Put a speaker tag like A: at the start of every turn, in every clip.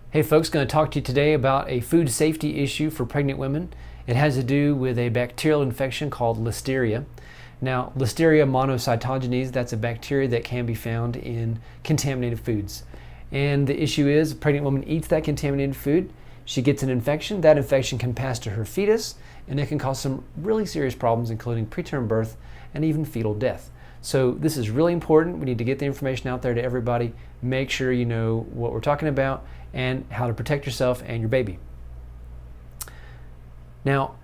A: Hey folks, going to talk to you today about a food safety issue for pregnant women. It has to do with a bacterial infection called Listeria. Now, Listeria monocytogenes, that's a bacteria that can be found in contaminated foods. And the issue is, a pregnant woman eats that contaminated food, she gets an infection, that infection can pass to her fetus, and it can cause some really serious problems, including preterm birth and even fetal death. So this is really important. We need to get the information out there to everybody. Make sure you know what we're talking about and how to protect yourself and your baby. Now,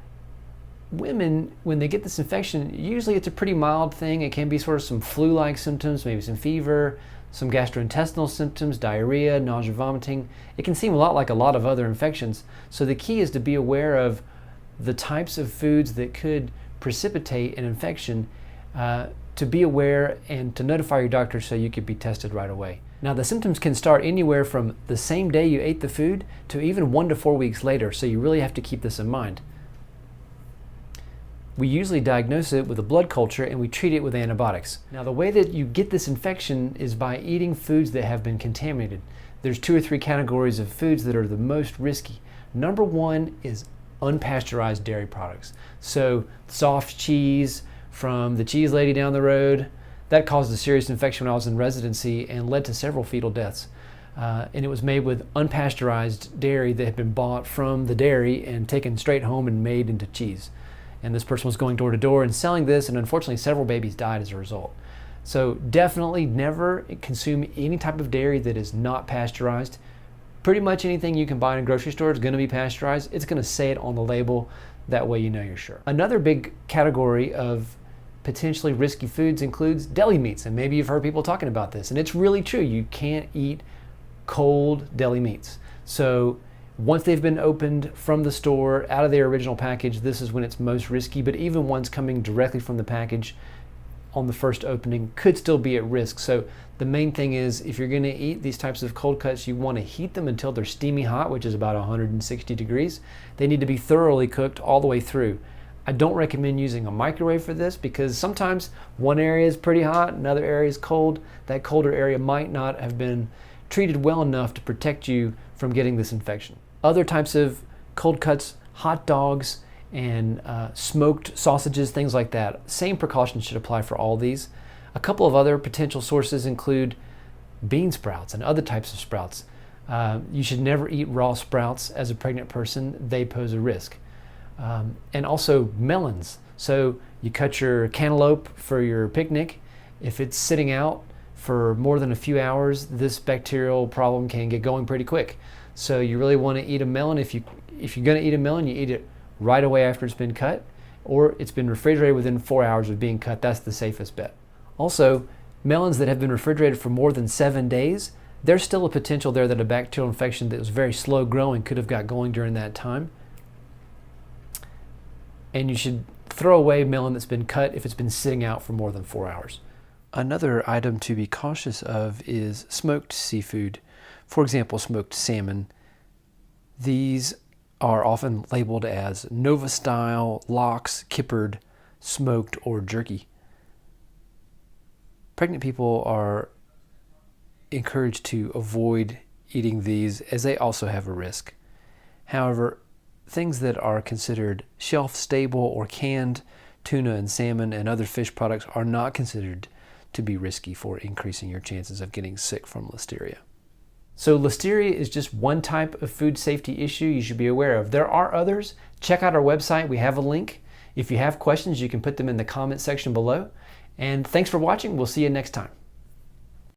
A: women, when they get this infection, usually it's a pretty mild thing. It can be sort of some flu-like symptoms, maybe some fever, some gastrointestinal symptoms, diarrhea, nausea, vomiting. It can seem a lot like a lot of other infections. So the key is to be aware of the types of foods that could precipitate an infection, to be aware and to notify your doctor so you could be tested right away. Now, the symptoms can start anywhere from the same day you ate the food to even 1 to 4 weeks later, so you really have to keep this in mind. We usually diagnose it with a blood culture and we treat it with antibiotics. Now, the way that you get this infection is by eating foods that have been contaminated. There's 2 or 3 categories of foods that are the most risky. Number 1 is unpasteurized dairy products. So soft cheese from the cheese lady down the road, that caused a serious infection when I was in residency and led to several fetal deaths. And it was made with unpasteurized dairy that had been bought from the dairy and taken straight home and made into cheese. And this person was going door to door and selling this, and unfortunately several babies died as a result. So definitely never consume any type of dairy that is not pasteurized. Pretty much anything you can buy in a grocery store is going to be pasteurized. It's going to say it on the label. That way you know you're sure. Another big category of potentially risky foods includes deli meats, and maybe you've heard people talking about this, and it's really true. You can't eat cold deli meats. So once they've been opened from the store out of their original package, this is when it's most risky, but even ones coming directly from the package on the first opening could still be at risk. So the main thing is, if you're going to eat these types of cold cuts, you want to heat them until they're steamy hot, which is about 160 degrees. They need to be thoroughly cooked all the way through. I don't recommend using a microwave for this because sometimes one area is pretty hot, another area is cold. That colder area might not have been treated well enough to protect you from getting this infection. Other types of cold cuts, hot dogs, and smoked sausages, things like that. Same precautions should apply for all these. A couple of other potential sources include bean sprouts and other types of sprouts. You should never eat raw sprouts as a pregnant person. They pose a risk. And also melons. So you cut your cantaloupe for your picnic. If it's sitting out for more than a few hours, this bacterial problem can get going pretty quick. So you really want to eat a melon. If you're going to eat a melon, you eat it right away after it's been cut, or it's been refrigerated within 4 hours of being cut. That's the safest bet. Also, melons that have been refrigerated for more than 7 days, there's still a potential there that a bacterial infection that was very slow growing could have got going during that time. And you should throw away melon that's been cut if it's been sitting out for more than 4 hours. Another item to be cautious of is smoked seafood. For example, smoked salmon. These are often labeled as Nova style, lox, kippered, smoked, or jerky. Pregnant people are encouraged to avoid eating these as they also have a risk. However, things that are considered shelf stable or canned tuna and salmon and other fish products are not considered to be risky for increasing your chances of getting sick from Listeria. So Listeria is just one type of food safety issue you should be aware of. There are others. Check out our website. We have a link. If you have questions, you can put them in the comment section below. And thanks for watching. We'll see you next time.